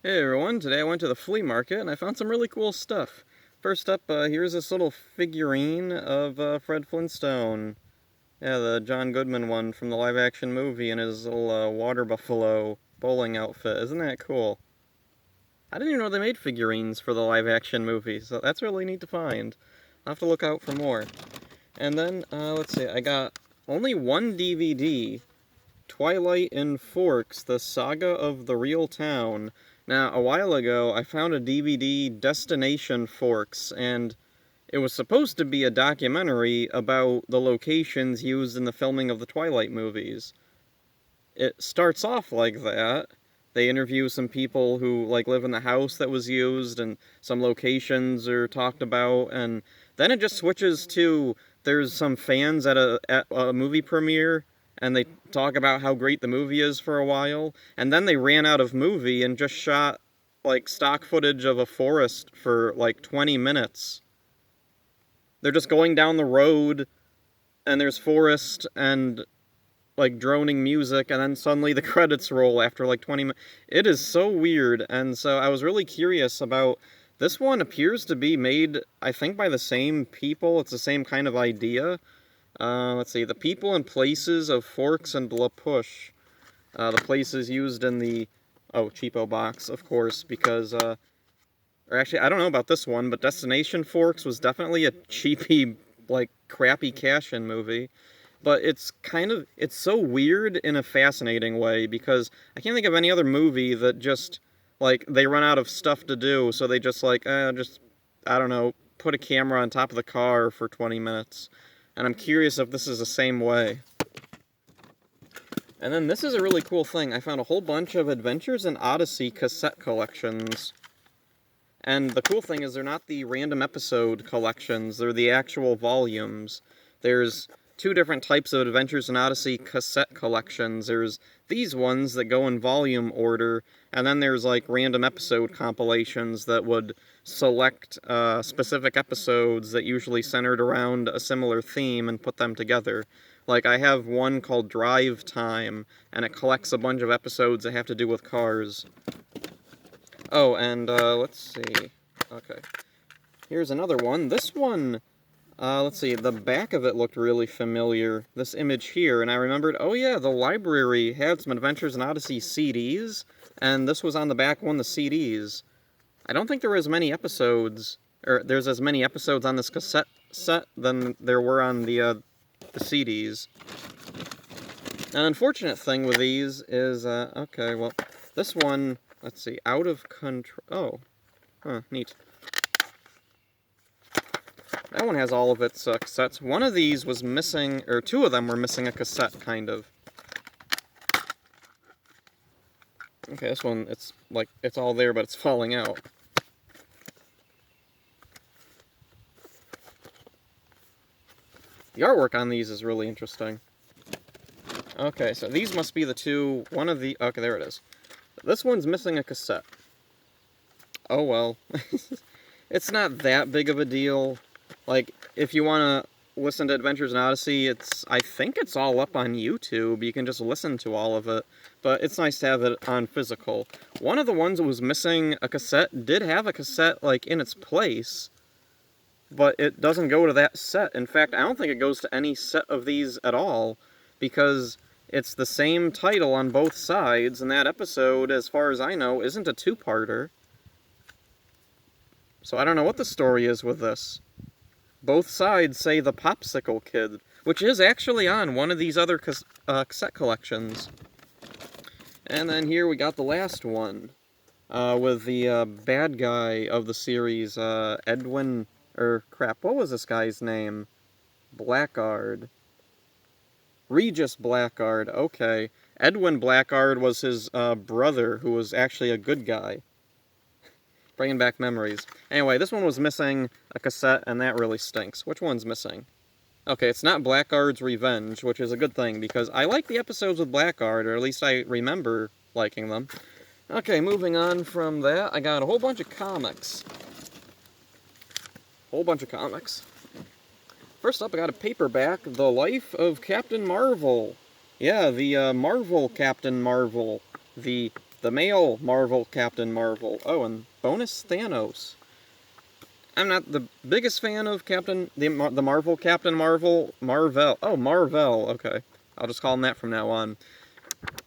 Hey everyone, today I went to the flea market and I found some really cool stuff. First up, here's this little figurine of Fred Flintstone. Yeah, the John Goodman one from the live action movie in his little water buffalo bowling outfit. Isn't that cool? I didn't even know they made figurines for the live action movie, so that's really neat to find. I'll have to look out for more. And then, let's see, I got only one DVD, Twilight in Forks, The Saga of the Real Town. Now, a while ago, I found a DVD, Destination Forks, and it was supposed to be a documentary about the locations used in the filming of the Twilight movies. It starts off like that. They interview some people who, live in the house that was used, and some locations are talked about, and then it just switches to there's some fans at a movie premiere, and they talk about how great the movie is for a while, and then they ran out of movie and just shot, stock footage of a forest for, 20 minutes. They're just going down the road, and there's forest, and droning music, and then suddenly the credits roll after 20 minutes. It is so weird, and so I was really curious about this one. Appears to be made, I think, by the same people. It's the same kind of idea. Let's see, the people and places of Forks and La Push. The places used in the, cheapo box, of course, because, or actually, I don't know about this one, but Destination Forks was definitely a cheapy, crappy cash-in movie. But it's so weird in a fascinating way, because I can't think of any other movie that just, they run out of stuff to do, so they just, I don't know, put a camera on top of the car for 20 minutes. And I'm curious if this is the same way. And then this is a really cool thing. I found a whole bunch of Adventures in Odyssey cassette collections. And the cool thing is they're not the random episode collections, they're the actual volumes. There's two different types of Adventures in Odyssey cassette collections. There's these ones that go in volume order, and then there's random episode compilations that would select specific episodes that usually centered around a similar theme and put them together. I have one called Drive Time, and it collects a bunch of episodes that have to do with cars. Oh, and let's see. Okay. Here's another one. This one, let's see, the back of it looked really familiar, this image here, and I remembered, oh yeah, the library had some Adventures in Odyssey CDs, and this was on the back one of the CDs. I don't think there were as many episodes, or there's as many episodes on this cassette set than there were on the CDs. An unfortunate thing with these is, okay, well, this one, let's see, Out of Control, neat. That one has all of its cassettes. One of these was missing, or two of them were missing a cassette, kind of. Okay, this one, it's all there, but it's falling out. The artwork on these is really interesting. Okay, so these must be the two, okay, there it is. This one's missing a cassette. Oh well. It's not that big of a deal. If you want to listen to Adventures in Odyssey, I think it's all up on YouTube. You can just listen to all of it. But it's nice to have it on physical. One of the ones that was missing a cassette did have a cassette, in its place. But it doesn't go to that set. In fact, I don't think it goes to any set of these at all, because it's the same title on both sides, and that episode, as far as I know, isn't a two-parter. So I don't know what the story is with this. Both sides say the Popsicle Kid, which is actually on one of these other cassette collections. And then here we got the last one, with the bad guy of the series, Edwin... what was this guy's name? Blackguard. Regis Blackguard, okay. Edwin Blackguard was his brother, who was actually a good guy. Bringing back memories. Anyway, this one was missing a cassette, and that really stinks. Which one's missing? Okay, it's not Blackguard's Revenge, which is a good thing, because I like the episodes with Blackguard, or at least I remember liking them. Okay, moving on from that, I got a whole bunch of comics. First up, I got a paperback, The Life of Captain Marvel. Yeah, the Marvel Captain Marvel. The the male Marvel Captain Marvel. Oh, and bonus Thanos. I'm not the biggest fan of the Marvel Captain Marvel. Oh, Marvel. Okay. I'll just call him that from now on.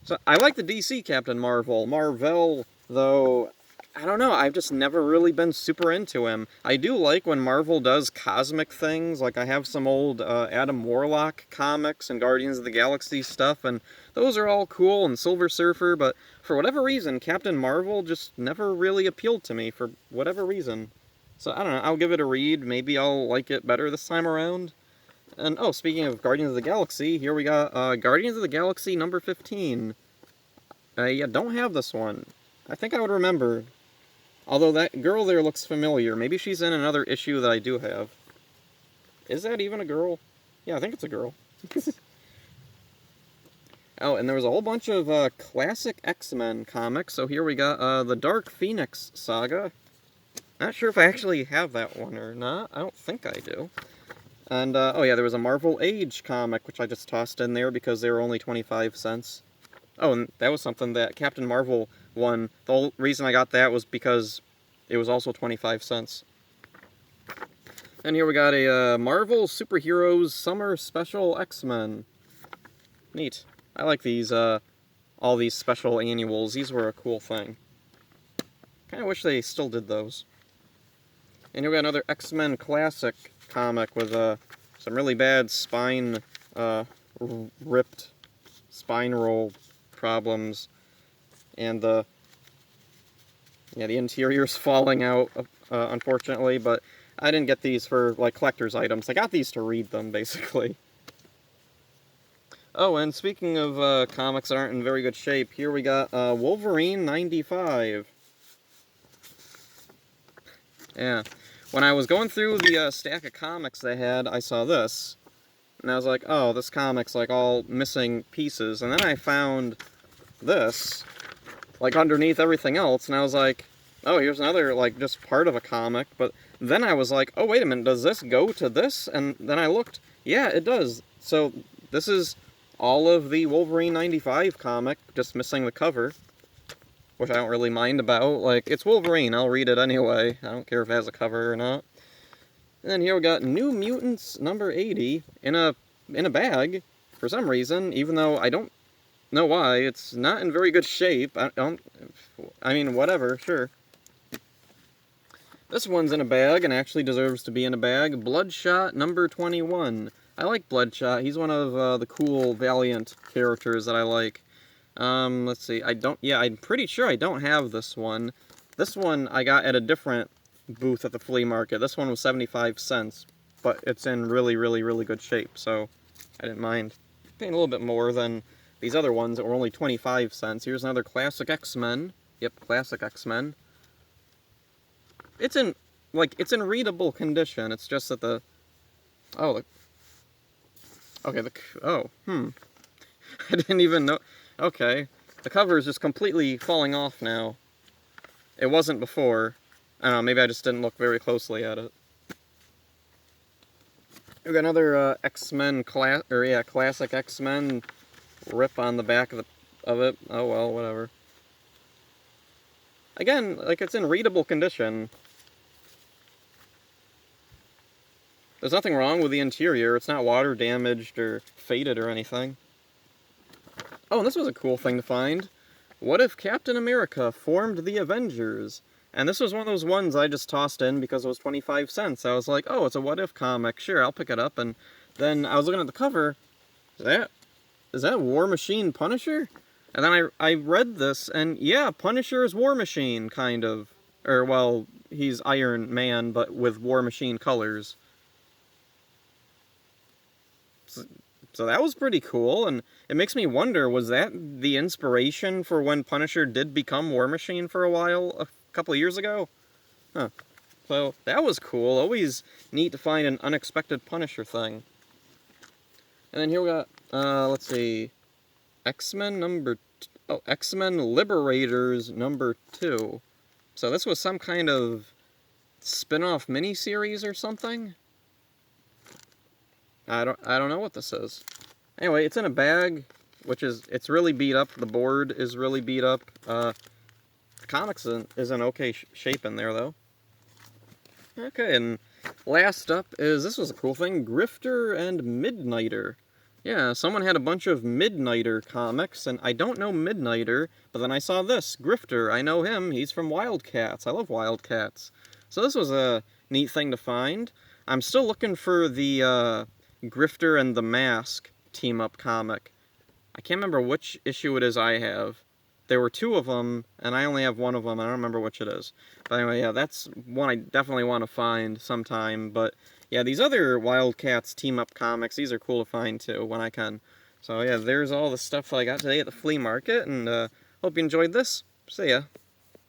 So, I like the DC Captain Marvel. Marvel, though, I don't know, I've just never really been super into him. I do like when Marvel does cosmic things, like I have some old Adam Warlock comics and Guardians of the Galaxy stuff, and those are all cool, and Silver Surfer, but for whatever reason, Captain Marvel just never really appealed to me, for whatever reason. So, I don't know, I'll give it a read, maybe I'll like it better this time around. And, oh, speaking of Guardians of the Galaxy, here we got Guardians of the Galaxy number 15. Yeah, don't have this one. I think I would remember. Although that girl there looks familiar. Maybe she's in another issue that I do have. Is that even a girl? Yeah, I think it's a girl. Oh, and there was a whole bunch of classic X-Men comics. So here we got the Dark Phoenix saga. Not sure if I actually have that one or not. I don't think I do. And, oh yeah, there was a Marvel Age comic, which I just tossed in there because they were only 25 cents. Oh, and that was something that Captain Marvel won. The whole reason I got that was because it was also 25 cents. And here we got a Marvel Superheroes Summer Special X-Men. Neat. I like these, all these special annuals. These were a cool thing. Kinda wish they still did those. And here we got another X-Men Classic comic with some really bad spine, ripped spine roll problems, and the interior's falling out, unfortunately, but I didn't get these for, like, collector's items. I got these to read them, basically. Oh, and speaking of comics that aren't in very good shape, here we got Wolverine 95. Yeah. When I was going through the stack of comics they had, I saw this. And I was like, oh, this comic's like all missing pieces. And then I found this, like underneath everything else, and I was like, oh, here's another, like, just part of a comic. But then I was like, oh, wait a minute, does this go to this? And then I looked, yeah, it does. So this is all of the Wolverine 95 comic, just missing the cover, which I don't really mind about. Like, it's Wolverine, I'll read it anyway. I don't care if it has a cover or not. And then here we got New Mutants number 80 in a bag, for some reason, even though I don't know why. It's not in very good shape. I mean, whatever, sure. This one's in a bag and actually deserves to be in a bag. Bloodshot number 21. I like Bloodshot. He's one of the cool Valiant characters that I like. Let's see. I'm pretty sure I don't have this one. This one I got at a different booth at the flea market. This one was 75 cents, but it's in really, really, really good shape, so I didn't mind paying a little bit more than these other ones that were only 25 cents. Here's another Classic X-Men. Yep, Classic X-Men. It's in readable condition. It's just that I didn't even know. Okay. The cover is just completely falling off now. It wasn't before. I don't know, maybe I just didn't look very closely at it. We got another X-Men Classic X-Men rip on the back of it. Oh well, whatever. Again, like, it's in readable condition. There's nothing wrong with the interior. It's not water damaged or faded or anything. Oh, and this was a cool thing to find. What if Captain America formed the Avengers? And this was one of those ones I just tossed in because it was 25 cents. I was like, oh, it's a what if comic. Sure, I'll pick it up. And then I was looking at the cover. Is that War Machine Punisher? And then I read this, and yeah, Punisher is War Machine, kind of. Or, well, he's Iron Man, but with War Machine colors. So that was pretty cool, and it makes me wonder, was that the inspiration for when Punisher did become War Machine for a while, a couple of years ago? Huh. So that was cool. Always neat to find an unexpected Punisher thing. And then here we got, let's see, X-Men Liberators number 2. So this was some kind of spin-off miniseries or something? I don't know what this is. Anyway, it's in a bag. which is, it's really beat up. The board is really beat up. The comics is in okay shape in there, though. Okay, and last up is, this was a cool thing, Grifter and Midnighter. Yeah, someone had a bunch of Midnighter comics, and I don't know Midnighter, but then I saw this, Grifter. I know him. He's from Wildcats. I love Wildcats. So this was a neat thing to find. I'm still looking for the Grifter and the Mask team-up comic. I can't remember which issue it is I have. There were two of them, and I only have one of them. I don't remember which it is. But anyway, yeah, that's one I definitely want to find sometime. But yeah, these other Wildcats team-up comics, these are cool to find too, when I can. So yeah, there's all the stuff I got today at the flea market, and hope you enjoyed this. See ya.